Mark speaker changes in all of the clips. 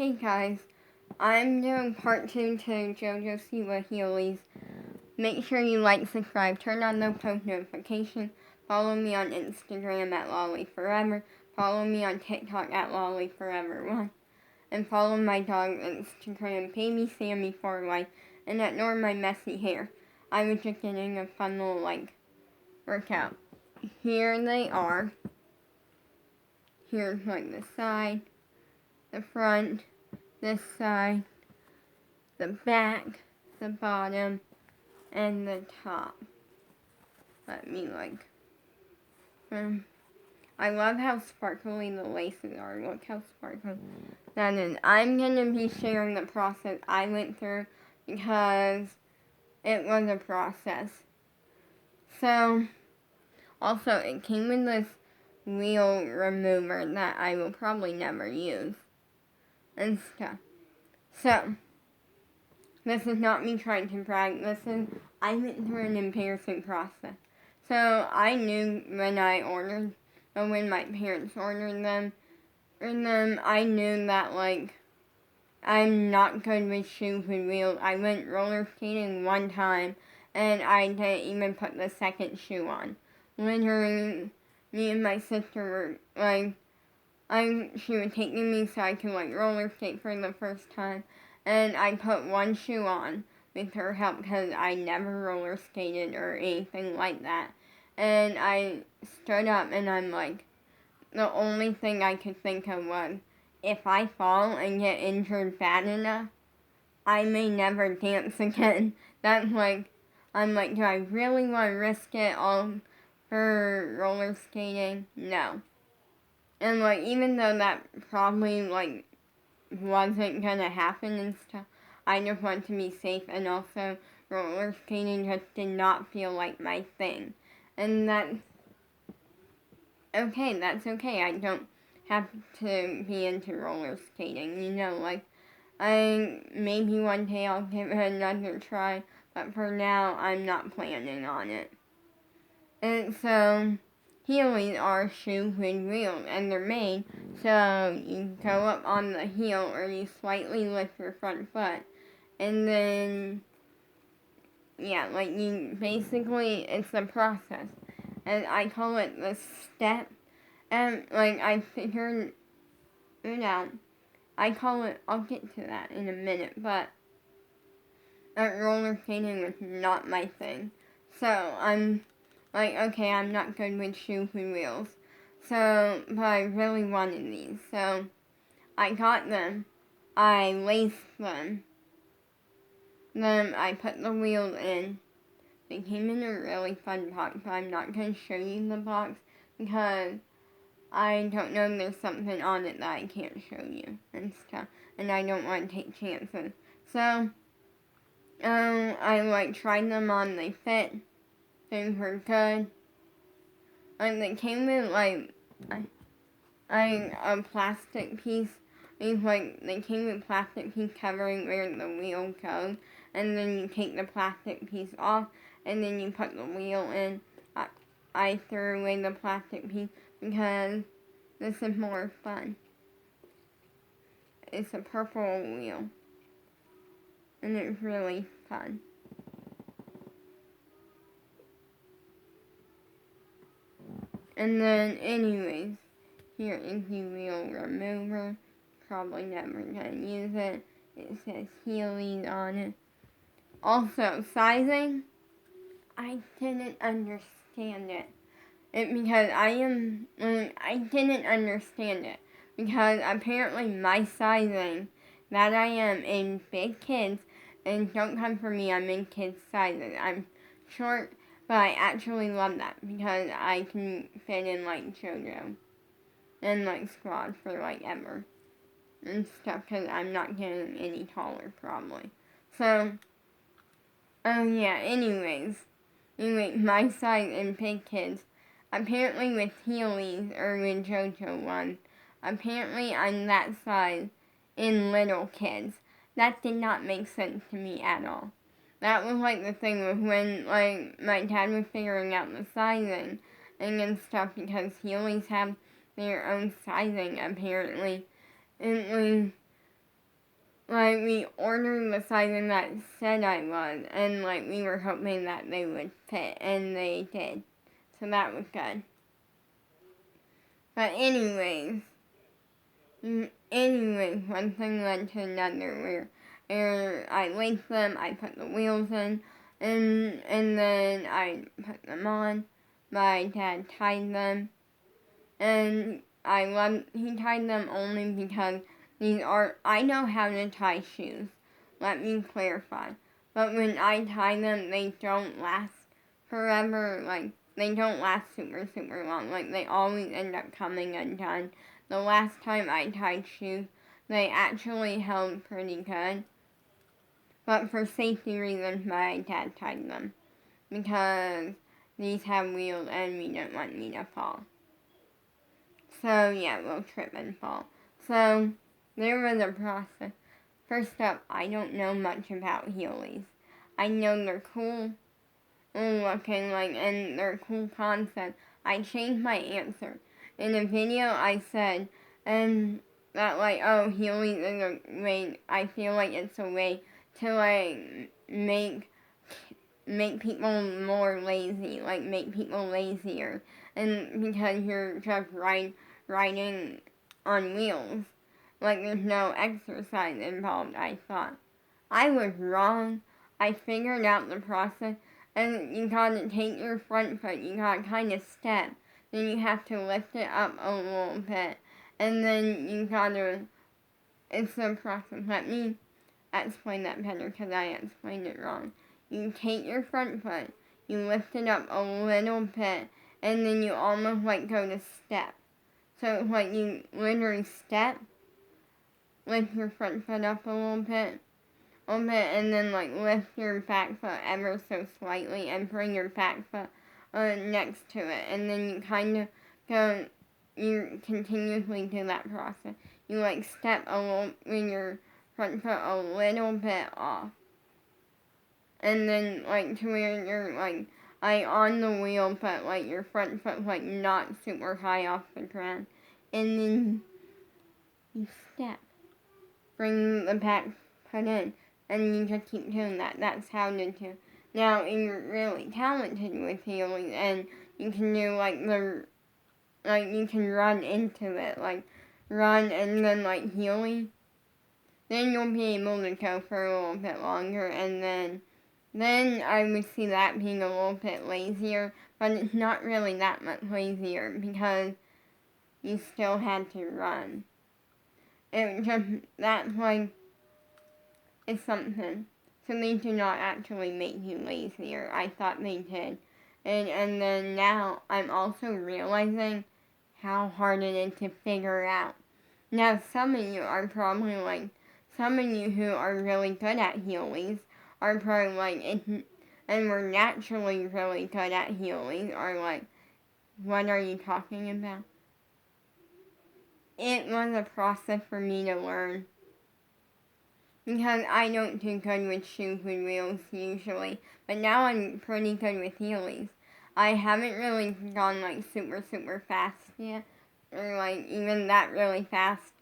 Speaker 1: Hey guys, I'm doing part 2 to JoJo siwa heelys. Make sure you like, subscribe, turn on the post notifications, follow me on Instagram at LollyForever, follow me on TikTok at LollyForever1, and follow my dog Instagram, Baby Sammy for life, and ignore my messy hair. I was just getting a fun little workout. Here they are. Here's the side, the front, this side, the back, the bottom, and the top. I love how sparkly the laces are. Look how sparkly that is. I'm going to be sharing the process I went through because it was a process. So, also it came with this wheel remover that I will probably never use and stuff. So, this is not me trying to brag. I went through an embarrassing process. So I knew when my parents ordered them, I knew that I'm not good with shoes with wheels. I went roller skating one time, and I didn't even put the second shoe on. Literally, me and my sister were she was taking me so I could roller skate for the first time. And I put one shoe on with her help because I never roller skated or anything like that. And I stood up and I'm the only thing I could think of was, if I fall and get injured bad enough, I may never dance again. That's I'm do I really want to risk it all for roller skating? No. And even though that probably wasn't gonna happen and stuff, I just want to be safe, and also roller skating just did not feel like my thing. And that's okay, I don't have to be into roller skating, maybe one day I'll give it another try, but for now, I'm not planning on it. And so, heelys are shoes with wheels, and they're made so you go up on the heel or you slightly lift your front foot, and then, it's the process. And I call it the step, and I figured it out. I'll get to that in a minute, but roller skating was not my thing. So I'm okay, I'm not good with shoes with wheels. So, but I really wanted these. So, I got them. I laced them. Then I put the wheels in. They came in a really fun box, but I'm not going to show you the box because I don't know if there's something on it that I can't show you and stuff. And I don't want to take chances. So, I tried them on. They fit. They were good. And they came with a plastic piece. They came with plastic piece covering where the wheel goes, and then you take the plastic piece off, and then you put the wheel in. I threw away the plastic piece because this is more fun. It's a purple wheel, and it's really fun. And then, anyways, here is the wheel remover. Probably never gonna use it. It says heelys on it. Also, sizing, I didn't understand it. I didn't understand it. Because apparently my sizing that I am in big kids, and don't come for me, I'm in kids sizes. I'm short, but I actually love that because I can fit in JoJo and squad for ever and stuff because I'm not getting any taller probably. So, anyways, my size in big kids, apparently with heelys or with JoJo one, apparently I'm that size in little kids. That did not make sense to me at all. That was the thing with when my dad was figuring out the sizing and stuff because heelys have their own sizing apparently. And like, we ordered the sizing that said I was, and, like, we were hoping that they would fit, and they did. So that was good. But anyways, one thing led to another, where I laced them, I put the wheels in, and then I put them on. My dad tied them, and he tied them only because I know how to tie shoes. Let me clarify. But when I tie them, they don't last forever. Like, they don't last super, super long. Like, they always end up coming undone. The last time I tied shoes, they actually held pretty good. But for safety reasons, my dad tied them. Because these have wheels and we don't want me to fall. So, yeah, we'll trip and fall. So, there was a process. First up, I don't know much about heelys. I know they're cool looking, like, and they're a cool concept. I changed my answer. In a video, I said, that, like, oh, heelys is a way, I feel like it's a way to, like, make people more lazy, like, make people lazier. And because you're just riding on wheels. Like, there's no exercise involved, I thought. I was wrong. I figured out the process, and you gotta take your front foot, you gotta kind of step, then you have to lift it up a little bit, and then you gotta, it's the process. Let me explain that better, because I explained it wrong. You take your front foot, you lift it up a little bit, and then you almost, like, go to step. So it's like you literally step, lift your front foot up a little bit, and then, like, lift your back foot ever so slightly and bring your back foot next to it. And then you kind of you continuously do that process. You, like, step a little with your front foot a little bit off. And then, like, to where you're, like on the wheel, but, like, your front foot's, like, not super high off the ground. And then you step. Bring the back foot in. And you just keep doing that. That's how to do. Now, if you're really talented with heelys, and you can do, like, you can run into it. Like, run and then, like, heely. Then you'll be able to go for a little bit longer, and then I would see that being a little bit lazier, but it's not really that much lazier because you still had to run. It just, that's like, it's something. So they do not actually make you lazier. I thought they did. And then now I'm also realizing how hard it is to figure out. Now some of you are probably like, some of you who are really good at heelys are probably like, and we're naturally really good at heelys, are like, what are you talking about? It was a process for me to learn. Because I don't do good with shoes with wheels usually, but now I'm pretty good with heelys. I haven't really gone, like, super, super fast yet, or, like, even that really fast,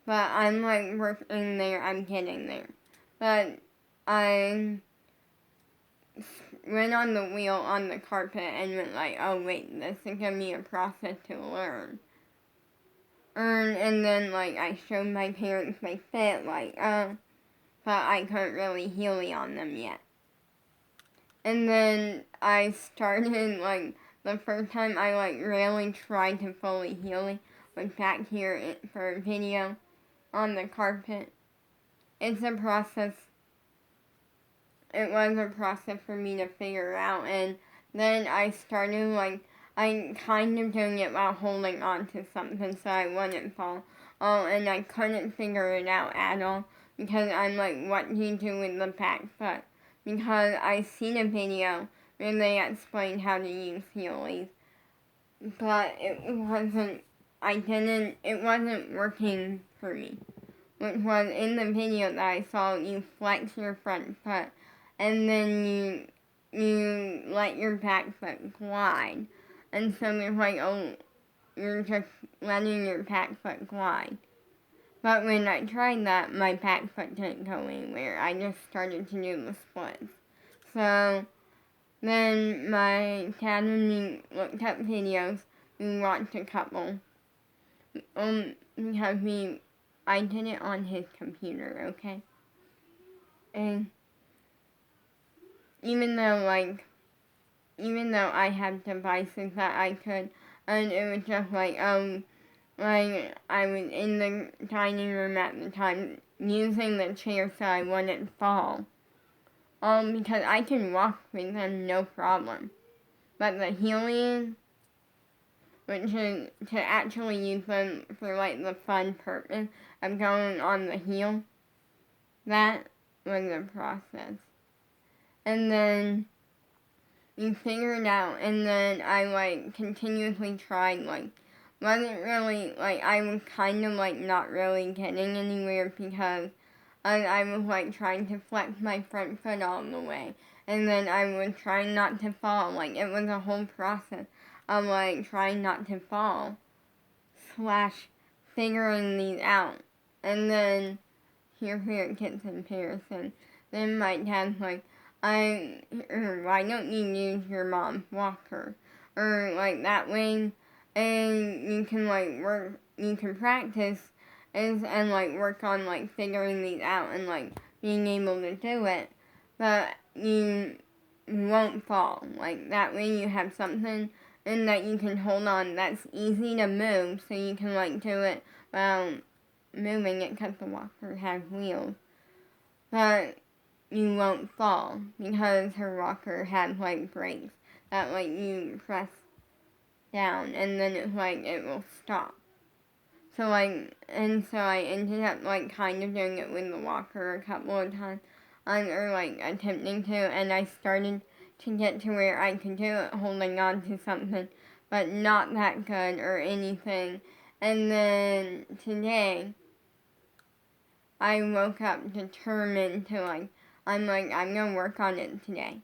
Speaker 1: but I'm, like, working there, I'm getting there. But I went on the wheel on the carpet and went like, oh wait, this is gonna be a process to learn. And then, like, I showed my parents my fit, like, but I couldn't really heely on them yet. And then I started, like, the first time I, like, really tried to fully heely was back here for a video on the carpet. It's a process. It was a process for me to figure out, and then I started, like, I kind of doing it while holding on to something so I wouldn't fall. Oh, and I couldn't figure it out at all. Because I'm like, what do you do with the back foot? Because I seen a video where they explained how to use heelys. But it wasn't working for me. Which was in the video that I saw, you flex your front foot and then you let your back foot glide. And so there's like, oh, you're just letting your back foot glide. But when I tried that, my back foot didn't go anywhere. I just started to do the splits. So then my dad and me looked up videos. We watched a couple. Because I did it on his computer, okay? And even though I have devices that I could, and it was just like I was in the dining room at the time using the chair so I wouldn't fall. Because I can walk with them no problem. But the heelys, which is to actually use them for like the fun purpose of going on the heel, that was a process. And then you figure it out, and then I like continuously tried, wasn't really, I was kind of not really getting anywhere because I was trying to flex my front foot all the way, and then I was trying not to fall, it was a whole process of trying not to fall, / figuring these out, and then here it gets embarrassing. Then my dad's why don't you use your mom's walker? Or that way, and you can you can practice and work on figuring these out and being able to do it, but you won't fall. That way you have something and that you can hold on that's easy to move, so you can do it while moving it because the walker has wheels. But you won't fall because her walker has brakes that you press down and then it's it will stop. So and so I ended up kind of doing it with the walker a couple of times, or attempting to, and I started to get to where I could do it holding on to something, but not that good or anything. And then today, I woke up determined to I'm gonna work on it today.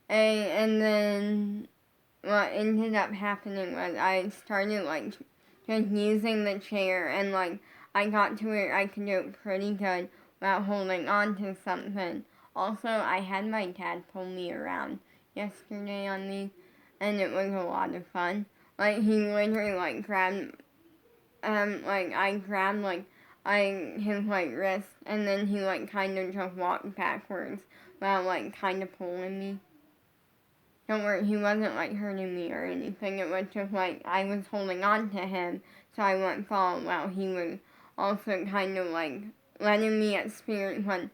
Speaker 1: And then what ended up happening was I started just using the chair, and I got to where I could do it pretty good without holding on to something. Also, I had my dad pull me around yesterday on these, and it was a lot of fun. He literally grabbed, I grabbed his wrist, and then he kind of just walked backwards while kind of pulling me. Don't worry, he wasn't hurting me or anything. It was just I was holding on to him so I wouldn't fall, while he was also kind of letting me experience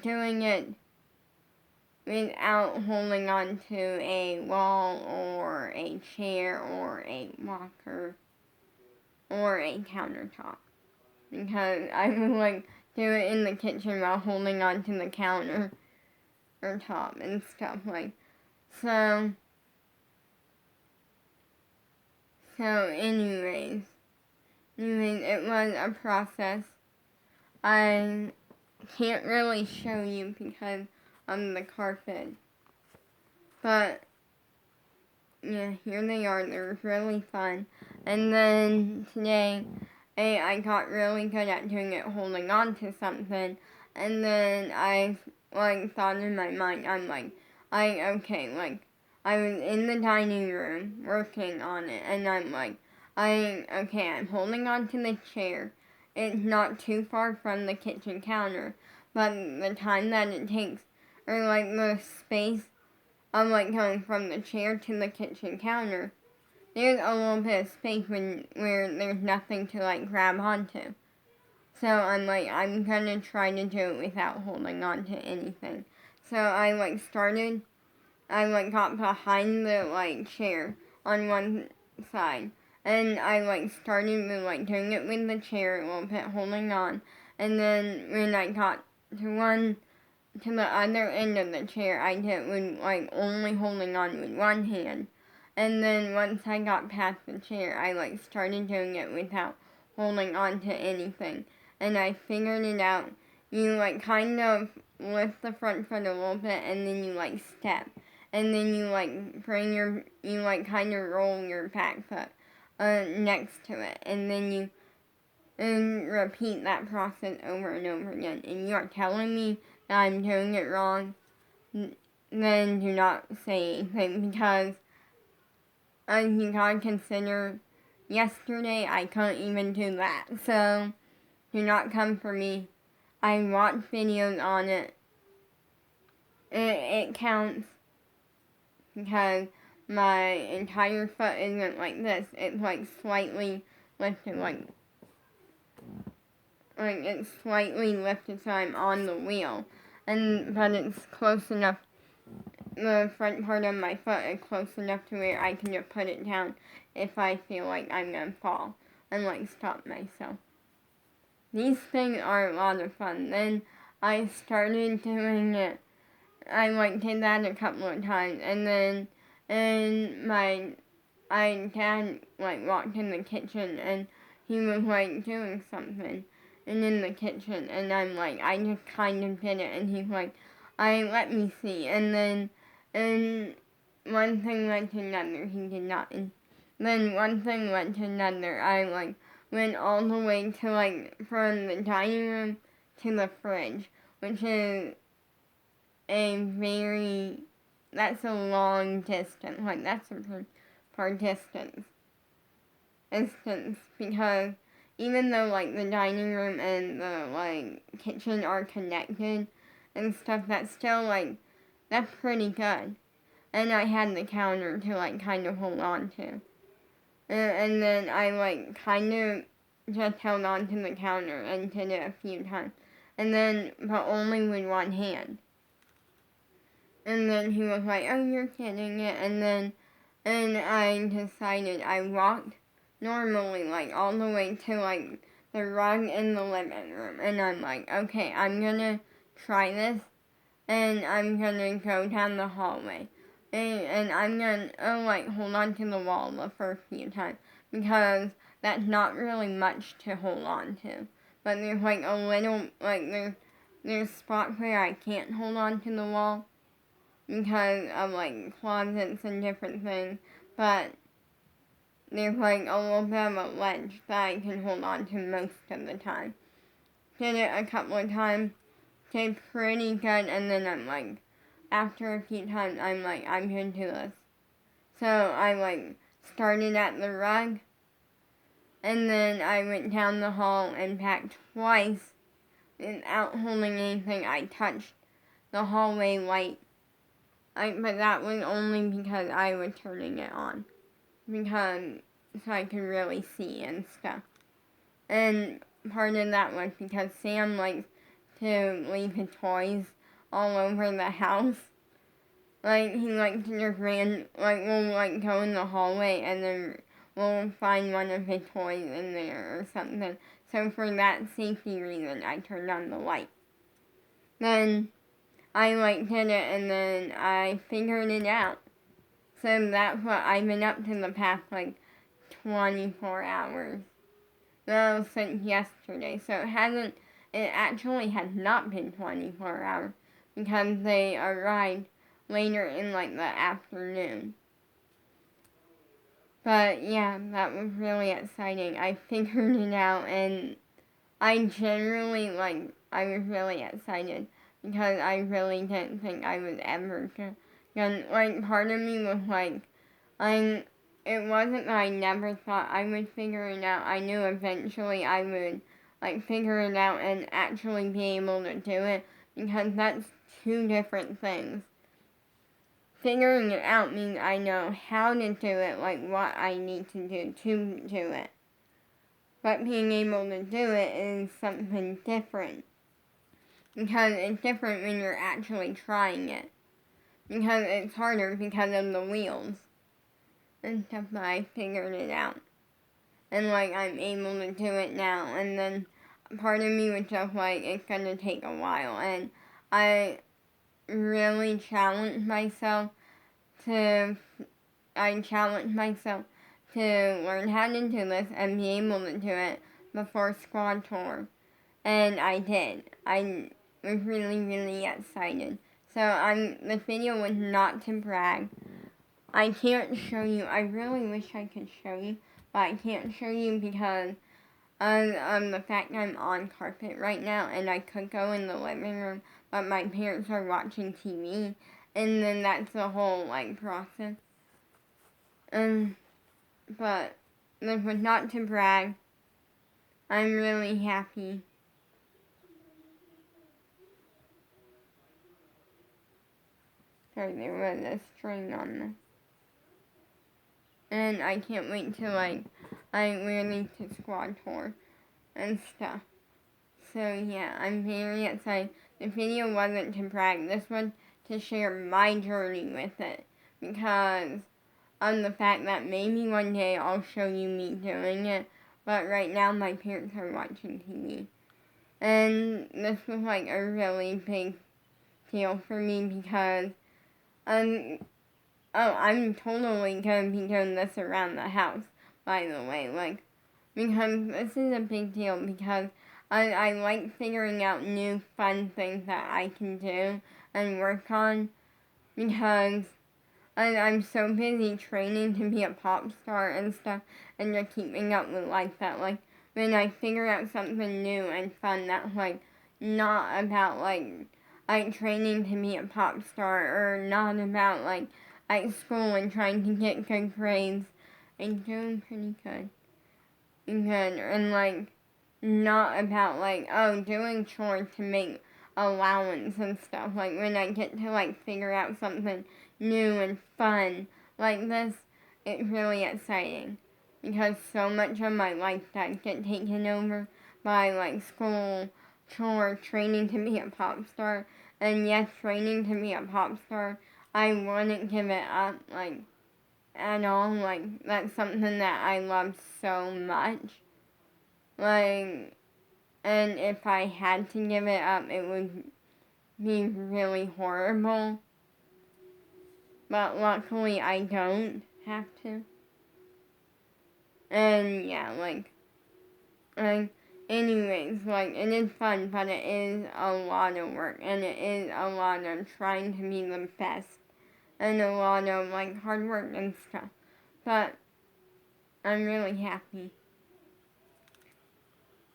Speaker 1: doing it without holding on to a wall or a chair or a walker or a countertop. Because I would do it in the kitchen while holding on to the counter or top and stuff so. Anyways, it was a process. I can't really show you because of the carpet, but yeah, here they are. They're really fun. And then today, I got really good at doing it holding on to something, and then I thought in my mind, I was in the dining room working on it, and I'm holding on to the chair. It's not too far from the kitchen counter, but the time that it takes, or the space of going from the chair to the kitchen counter, there's a little bit of space where there's nothing to grab onto. So I'm gonna try to do it without holding on to anything. So I got behind the chair on one side, and I started with doing it with the chair a little bit, holding on, and then when I got to the other end of the chair, I did with only holding on with one hand, and then once I got past the chair, I started doing it without holding on to anything, and I figured it out. You kind of lift the front foot a little bit, and then you step. And then you kind of roll your back foot next to it. And then you and repeat that process over and over again, and you are telling me that I'm doing it wrong, then do not say anything, because you gotta consider, yesterday I couldn't even do that, so do not come for me. I watched videos on it. It counts, because my entire foot isn't like this. It's like slightly lifted, like it's slightly lifted, so I'm on the wheel. But it's close enough, the front part of my foot is close enough to where I can just put it down if I feel like I'm gonna fall, and like stop myself. These things are a lot of fun. Then I started doing it. I like did that a couple of times, and then my dad like walked in the kitchen, and he was like doing something, and in the kitchen, and I'm like, I just kind of did it, and he's like, let me see, and one thing led to another. He did not, and then one thing led to another. I like went all the way to like from the dining room to the fridge, which is that's a long distance, like that's a far distance, because even though like the dining room and the like kitchen are connected and stuff, that's still like, that's pretty good. And I had the counter to like kind of hold on to. And then I like kind of just held on to the counter and did it a few times. And then, but only with one hand. And then he was like, oh, you're kidding it. And I decided I walked normally, like, all the way to, like, the rug in the living room. And I'm like, okay, I'm gonna try this, and I'm gonna go down the hallway. And I'm gonna, like, hold on to the wall the first few times, because that's not really much to hold on to. But there's, like, a little, like, there's spots where I can't hold on to the wall, because of like closets and different things, but there's like a little bit of a ledge that I can hold on to most of the time. Did it a couple of times, did pretty good, and then I'm like, after a few times, I'm like, I'm gonna do this. So I like started at the rug, and then I went down the hall and back twice without holding anything. I touched the hallway light. But that was only because I was turning it on, so I could really see and stuff. And part of that was because Sam likes to leave his toys all over the house. Like, he likes to just we'll like go in the hallway and then we'll find one of his toys in there or something. So for that safety reason, I turned on the light. Then I did it, and then I figured it out. So that's what I've been up to the past 24 hours. Well, since yesterday. So it actually has not been 24 hours, because they arrived later in the afternoon. But yeah, that was really exciting. I figured it out, and I generally I was really excited, because I really didn't think I would ever part of me was it wasn't that I never thought I would figure it out. I knew eventually I would, figure it out and actually be able to do it, because that's two different things. Figuring it out means I know how to do it, what I need to do it. But being able to do it is something different, because it's different when you're actually trying it, because it's harder because of the wheels and stuff, but I figured it out, and I'm able to do it now. And then part of me was just it's gonna take a while, and I really challenged myself to learn how to do this and be able to do it before squad tour. And I did. I was really, really excited. So this video was not to brag. I can't show you. I really wish I could show you, but I can't show you because the fact I'm on carpet right now and I could go in the living room, but my parents are watching TV, and then that's the whole like process. But this was not to brag. I'm really happy. Sorry, there was a string on this. And I can't wait to I really to squad tour and stuff. So yeah, I'm very excited. The video wasn't to brag. This was to share my journey with it. Because of the fact that maybe one day I'll show you me doing it. But right now my parents are watching TV. And this was like a really big deal for me because I'm totally gonna be doing this around the house, by the way, because this is a big deal because I like figuring out new fun things that I can do and work on because I'm so busy training to be a pop star and stuff and just keeping up with that. Like, when I figure out something new and fun that's not about training to be a pop star or not about school and trying to get good grades. I'm doing pretty good. And not about doing chores to make allowance and stuff. Like, when I get to figure out something new and fun like this, it's really exciting. Because so much of my life does get taken over by school, chore, training to be a pop star. And yes, training to be a pop star, I wouldn't give it up at all. That's something that I love so much. And if I had to give it up, it would be really horrible. But luckily I don't have to. And yeah, anyways, it is fun, but it is a lot of work, and it is a lot of trying to be the best, and a lot of hard work and stuff. But I'm really happy.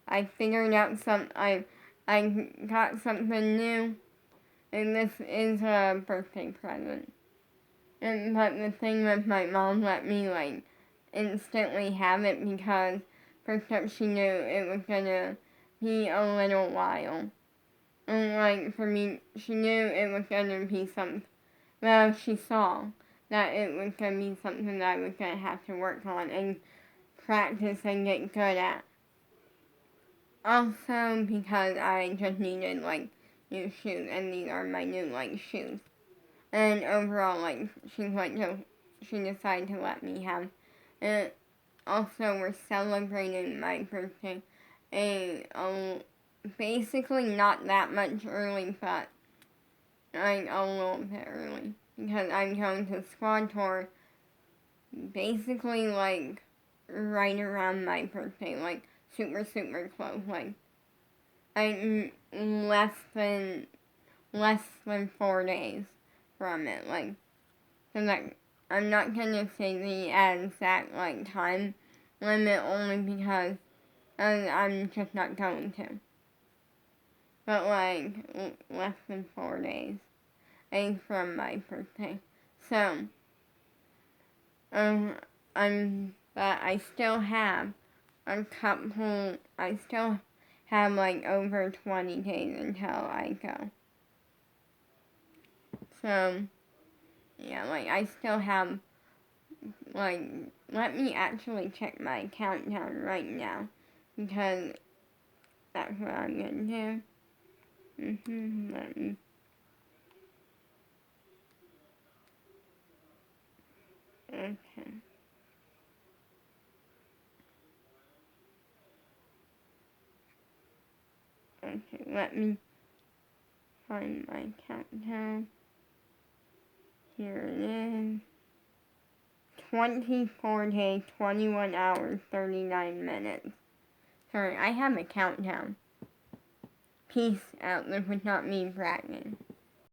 Speaker 1: I figured out I got something new, and this is a birthday present. But the thing was, my mom let me instantly have it because first up she knew it was gonna be a little while. And for me, she knew it was gonna be something. Well, she saw that it was gonna be something that I was gonna have to work on and practice and get good at. Also because I just needed new shoes, and these are my new shoes. And overall, she decided to let me have. And also, we're celebrating my birthday basically not that much early, but a little bit early. Because I'm going to squad tour basically right around my birthday, super, super close. I'm less than 4 days from it. So I'm not gonna say the exact time limit only because I'm just not going to. But less than 4 days from my birthday. So but I still have over 20 days until I go. So yeah, I still have let me actually check my countdown right now, because that's what I'm gonna do. Let me. Okay. Okay, let me find my countdown. Here it is. 24 days, 21 hours, 39 minutes. Sorry, I have a countdown. Peace out. This was not me bragging.